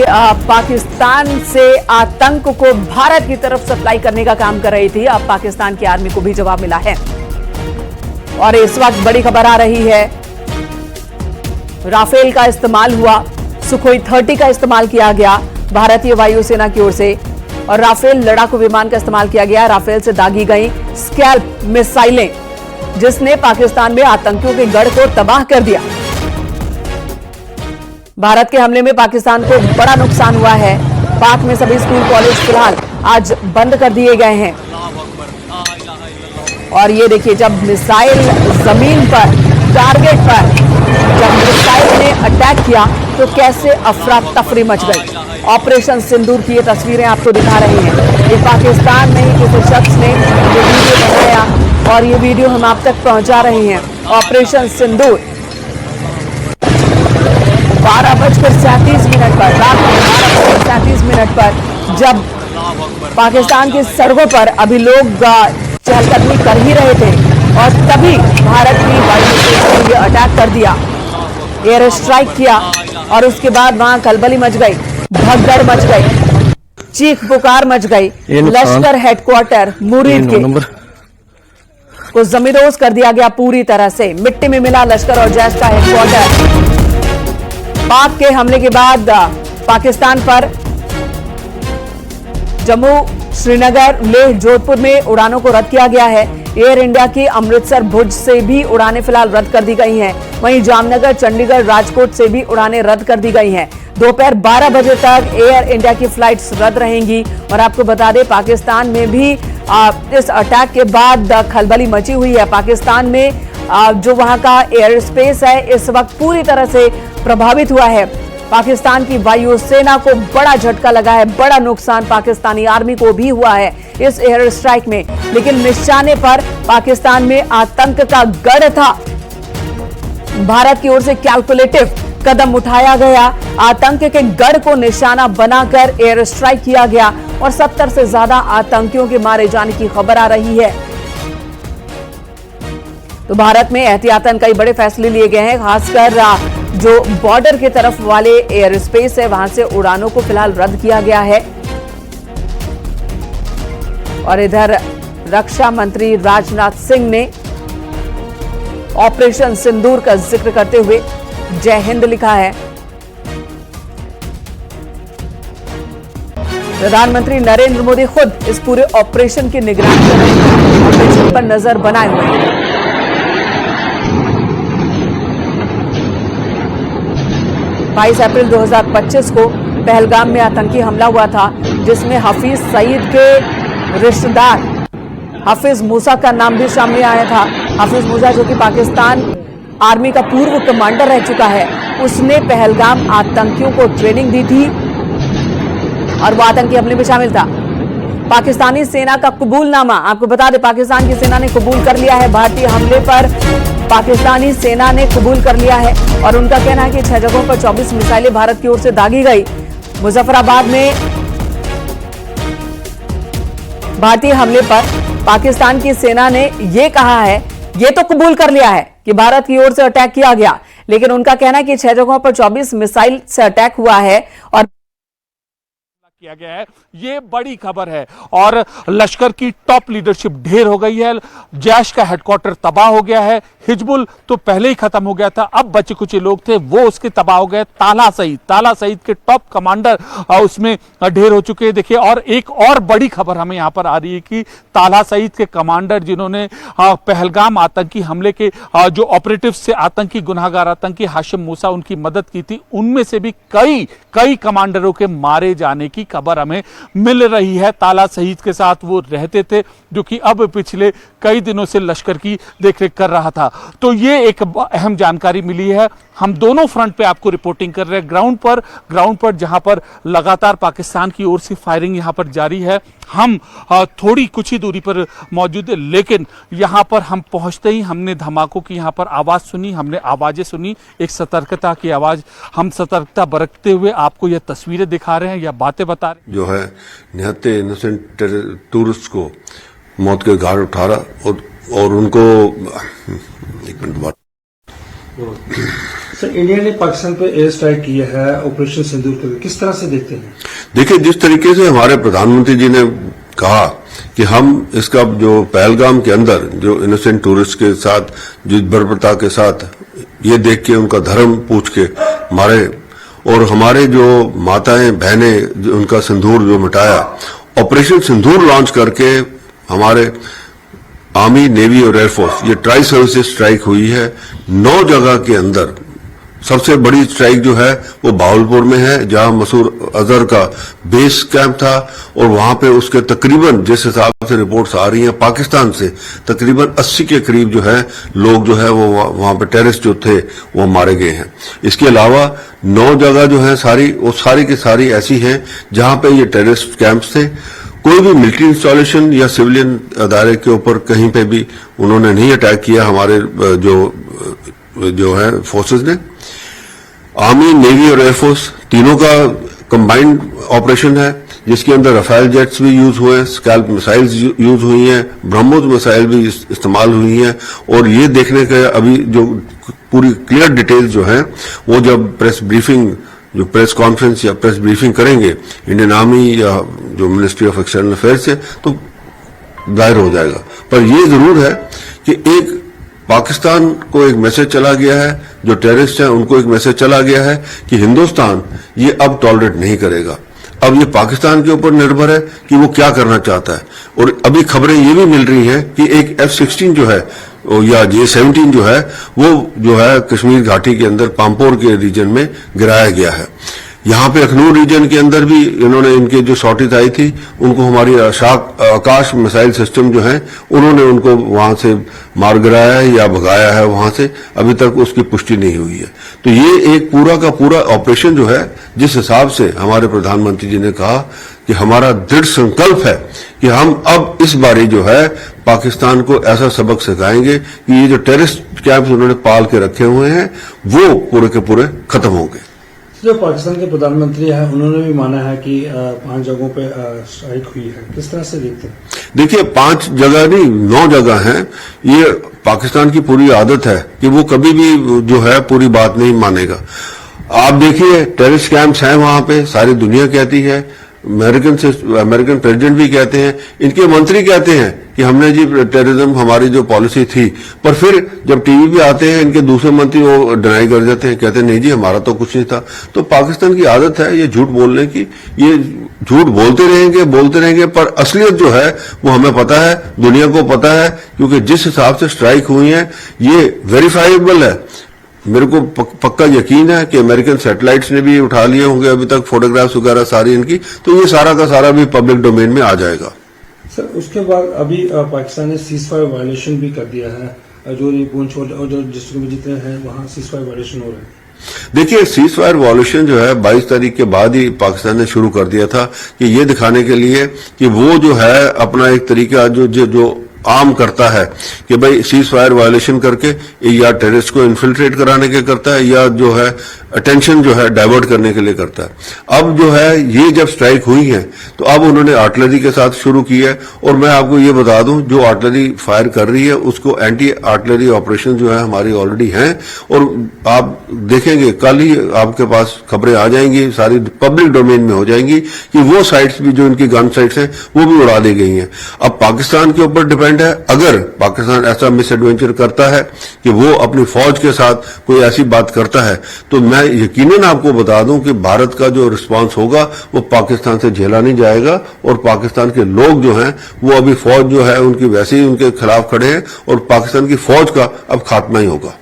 पाकिस्तान से आतंक को भारत की तरफ सप्लाई करने का काम कर रही थी। अब पाकिस्तान की आर्मी को भी जवाब मिला है और इस वक्त बड़ी खबर आ रही है, राफेल का इस्तेमाल हुआ, सुखोई 30 का इस्तेमाल किया गया भारतीय वायुसेना की ओर से और राफेल लड़ाकू विमान का इस्तेमाल किया गया। राफेल से दागी गई स्कैल्प मिसाइलें, जिसने पाकिस्तान में आतंकियों के गढ़ को तबाह कर दिया। भारत के हमले में पाकिस्तान को बड़ा नुकसान हुआ है। पाक में सभी स्कूल कॉलेज फिलहाल आज बंद कर दिए गए हैं। और ये देखिए, जब मिसाइल जमीन पर टारगेट पर जब मिसाइल ने अटैक किया तो कैसे अफरा तफरी मच गई। ऑपरेशन सिंदूर की ये तस्वीरें आपको दिखा रही हैं। ये पाकिस्तान में ही किसी शख्स ने ये वीडियो बनाया और ये वीडियो हम आप तक पहुंचा रहे हैं। ऑपरेशन सिंदूर 12:37 पर, रात में 12:37 पर जब पाकिस्तान की सड़कों पर अभी लोग चहलकदमी कर ही रहे थे और तभी भारत की वायुसेना ने अटैक कर दिया, एयर स्ट्राइक किया और उसके बाद वहां खलबली मच गई, भगदड़ मच गई, चीख पुकार मच गई। लश्कर हेडक्वार्टर मुरीद के को जमींदोज कर दिया गया पूरी तरह से। मिट्टी में मिला लश्कर और जैश का हेडक्वार्टर। पाक के हमले के बाद पाकिस्तान पर जम्मू, श्रीनगर, लेह, जोधपुर में उड़ानों को रद्द किया गया है। एयर इंडिया की अमृतसर, भुज से भी उड़ानें फिलहाल रद्द कर दी गई हैं। वहीं जामनगर, चंडीगढ़, राजकोट से भी उड़ानें रद्द कर दी गई हैं। दोपहर 12 बजे तक एयर इंडिया की फ्लाइट्स रद्द रहेंगी। और आपको बता दें, पाकिस्तान में भी इस अटैक के बाद खलबली मची हुई है। पाकिस्तान में जो वहां का एयर स्पेस है इस वक्त पूरी तरह से प्रभावित हुआ है। पाकिस्तान की वायुसेना को बड़ा झटका लगा है, बड़ा नुकसान पाकिस्तानी आर्मी को भी हुआ है इस एयर स्ट्राइक में। लेकिन निशाने पर पाकिस्तान में आतंक का गढ़ था। भारत की ओर से कैलकुलेटिव कदम उठाया गया, आतंक के गढ़ को निशाना बनाकर एयर स्ट्राइक किया गया और 70 से ज्यादा आतंकियों के मारे जाने की खबर आ रही है। तो भारत में एहतियातन कई बड़े फैसले लिए गए हैं, खासकर जो बॉर्डर की तरफ वाले एयर स्पेस है वहां से उड़ानों को फिलहाल रद्द किया गया है। और इधर रक्षा मंत्री राजनाथ सिंह ने ऑपरेशन सिंदूर का जिक्र करते हुए जय हिंद लिखा है। प्रधानमंत्री नरेंद्र मोदी खुद इस पूरे ऑपरेशन की निगरानी कर रहे हैं, ऑपरेशन पर नजर बनाए हुए हैं। 22 अप्रैल 2025 को पहलगाम में आतंकी हमला हुआ था, जिसमें हफीज सईद के रिश्तेदार हफीज मूसा का नाम भी सामने आया था। हफीज मूसा, जो कि पाकिस्तान आर्मी का पूर्व कमांडर रह चुका है, उसने पहलगाम आतंकियों को ट्रेनिंग दी थी और वो आतंकी हमले में शामिल था। पाकिस्तानी सेना का कबूलनामा, आपको बता दें, पाकिस्तान की सेना ने कबूल कर लिया है भारतीय हमले पर। पाकिस्तानी सेना ने कबूल कर लिया है और उनका कहना है कि 6 जगहों पर 24 मिसाइलें भारत की ओर से दागी गई। मुजफ्फराबाद में भारतीय हमले पर पाकिस्तान की सेना ने यह कहा है, ये तो कबूल कर लिया है कि भारत की ओर से अटैक किया गया, लेकिन उनका कहना है कि 6 जगहों पर 24 मिसाइल से अटैक हुआ है और किया गया है। ये बड़ी खबर है और लश्कर की टॉप लीडरशिप ढेर हो गई है। जैश का हेडक्वार्टर तबाह हो गया है। हिजबुल तो पहले ही खत्म हो गया था, अब बचे कुछ लोग थे वो उसके तबाह हो गए। ताला सईद के टॉप कमांडर उसमें ढेर हो चुके हैं। देखिए, और एक और बड़ी खबर हमें यहां पर आ रही है कि ताला सईद के कमांडर, जिन्होंने पहलगाम आतंकी हमले के जो ऑपरेटिव से आतंकी गुनाहगार आतंकी हाशिम मूसा उनकी मदद की थी, उनमें से भी कई कमांडरों के मारे जाने की खबर हमें मिल रही है। ताला सईद के साथ वो रहते थे, जो कि अब पिछले कई दिनों से लश्कर की देखरेख कर रहा था। तो ये एक अहम जानकारी मिली है। हम दोनों फ्रंट पे आपको रिपोर्टिंग कर रहे हैं, ग्राउंड पर जहां पर लगातार पाकिस्तान की ओर से फायरिंग यहां पर जारी है। हम थोड़ी कुछ ही दूरी पर मौजूद है, लेकिन यहां पर हम पहुंचते ही हमने धमाकों की यहां पर आवाज सुनी, हमने आवाजें सुनी, एक सतर्कता की आवाज। हम सतर्कता बरतते हुए आपको यह तस्वीरें दिखा रहे हैं या बातें बता रहे हैं। जो है निहत्ते इनोसेंट टूरिस्ट को मौत के घाट उठा रहा और उनको एक मिनट बाद सर, इंडिया ने पाकिस्तान पे एयर स्ट्राइक किया है ऑपरेशन सिंदूर के लिए, किस तरह से देखते हैं? देखिए, जिस तरीके से हमारे प्रधानमंत्री जी ने कहा कि हम इसका जो पहलगाम के अंदर जो इनोसेंट टूरिस्ट के साथ जो बर्बरता के साथ ये देख के उनका धर्म पूछ के मारे और हमारे जो माताएं बहनें उनका सिंदूर जो मिटाया, ऑपरेशन सिंदूर लॉन्च करके हमारे आर्मी, नेवी और एयरफोर्स ये ट्राई सर्विसेज स्ट्राइक हुई है 9 जगह के अंदर। सबसे बड़ी स्ट्राइक जो है वो बावलपुर में है, जहां मसूद अजहर का बेस कैंप था और वहां पे उसके तकरीबन, जिस हिसाब से रिपोर्ट्स आ रही हैं पाकिस्तान से, तकरीबन 80 के करीब जो है लोग जो है वो वहां पे टेररिस्ट जो थे वो मारे गए हैं। इसके अलावा 9 जगह जो है सारी, वो सारी की सारी ऐसी हैं जहां पे ये टेररिस्ट कैंप्स थे। कोई भी मिलिट्री इंस्टॉलेशन या सिविलियन अदारे के ऊपर कहीं पे भी उन्होंने नहीं अटैक किया हमारे जो है फोर्सेस ने। आर्मी, नेवी और एयरफोर्स तीनों का कंबाइंड ऑपरेशन है, जिसके अंदर राफेल जेट्स भी यूज हुए, स्कैल्प मिसाइल्स यूज हुई हैं, ब्रह्मोस मिसाइल भी इस्तेमाल हुई हैं। और ये देखने के अभी जो पूरी क्लियर डिटेल्स जो है वो जब प्रेस ब्रीफिंग, जो प्रेस कॉन्फ्रेंस या प्रेस ब्रीफिंग करेंगे इंडियन आर्मी या जो मिनिस्ट्री ऑफ एक्सटर्नल अफेयर्स से, तो जाहिर हो जाएगा। पर यह जरूर है कि एक पाकिस्तान को एक मैसेज चला गया है, जो टेररिस्ट हैं उनको एक मैसेज चला गया है कि हिंदुस्तान ये अब टॉलरेट नहीं करेगा। अब ये पाकिस्तान के ऊपर निर्भर है कि वो क्या करना चाहता है। और अभी खबरें ये भी मिल रही हैं कि एक F-16 जो है या J-17 जो है वो जो है कश्मीर घाटी के अंदर पामपोर के रीजन में गिराया गया है। यहाँ पे अखनूर रीजन के अंदर भी इन्होंने, इनके जो सॉटिस आई थी उनको हमारी आकाश मिसाइल सिस्टम जो है उन्होंने उनको वहां से मार गिराया है या भगाया है वहां से, अभी तक उसकी पुष्टि नहीं हुई है। तो ये एक पूरा का पूरा ऑपरेशन जो है, जिस हिसाब से हमारे प्रधानमंत्री जी ने कहा कि हमारा दृढ़ संकल्प है कि हम अब इस बारी जो है पाकिस्तान को ऐसा सबक सिखाएंगे कि ये जो टेररिस्ट कैंप्स उन्होंने पाल के रखे हुए हैं वो पूरे के पूरे खत्म होंगे। जो पाकिस्तान के प्रधानमंत्री हैं उन्होंने भी माना है कि 5 जगहों पे स्ट्राइक हुई है, किस तरह से देखते हैं? देखिए, 5 जगह नहीं 9 जगह हैं। ये पाकिस्तान की पूरी आदत है कि वो कभी भी जो है पूरी बात नहीं मानेगा। आप देखिए, टेररिस्ट कैंप्स हैं वहां पे, सारी दुनिया कहती है, अमेरिकन प्रेसिडेंट भी कहते हैं, इनके मंत्री कहते हैं कि हमने जी टेररिज्म हमारी जो पॉलिसी थी, पर फिर जब टीवी पे आते हैं इनके दूसरे मंत्री वो डिनाई कर जाते हैं, कहते हैं नहीं जी हमारा तो कुछ नहीं था। तो पाकिस्तान की आदत है ये झूठ बोलने की, ये झूठ बोलते रहेंगे, पर असलियत जो है वो हमें पता है, दुनिया को पता है, क्योंकि जिस हिसाब से स्ट्राइक हुई है ये वेरीफाइबल है। मेरे को पक्का यकीन है कि अमेरिकन सैटेलाइट्स ने भी उठा लिए होंगे अभी तक फोटोग्राफ्स वगैरह सारी इनकी, तो ये सारा का सारा भी पब्लिक डोमेन में आ जाएगा। सर, उसके बाद अभी पाकिस्तान ने सीजफायर वायलेशन भी कर दिया है, जो पुंछ और जो डिस्ट्रिक्ट में जितने हैं वहां सीजफायर वायलेशन हो रहे हैं। देखिए, सीजफायर वायलेशन जो है 22 तारीख के बाद ही पाकिस्तान ने शुरू कर दिया था कि ये दिखाने के लिए कि वो जो है अपना एक तरीका जो आम करता है कि भाई सीज फायर वायलेशन करके या टेररिस्ट को इन्फिल्ट्रेट कराने के करता है या जो है अटेंशन जो है डाइवर्ट करने के लिए करता है। अब जो है ये जब स्ट्राइक हुई है तो अब उन्होंने आर्टिलरी के साथ शुरू की है। और मैं आपको ये बता दूं, जो आर्टिलरी फायर कर रही है उसको एंटी आर्टिलरी ऑपरेशन जो है हमारी ऑलरेडी हैं, और आप देखेंगे कल ही आपके पास खबरें आ जाएंगी, सारी पब्लिक डोमेन में हो जाएंगी कि वो साइट्स भी जो इनकी गन साइट्स हैं वो भी उड़ा दी गई हैं। अब पाकिस्तान के ऊपर डिपेंड है, अगर पाकिस्तान ऐसा मिस एडवेंचर करता है कि वो अपनी फौज के साथ कोई ऐसी बात करता है, तो मैं यकीनन आपको बता दूं कि भारत का जो रिस्पांस होगा वो पाकिस्तान से झेला नहीं जाएगा। और पाकिस्तान के लोग जो हैं वो अभी फौज जो है उनकी वैसे ही उनके खिलाफ खड़े हैं और पाकिस्तान की फौज का अब खात्मा ही होगा।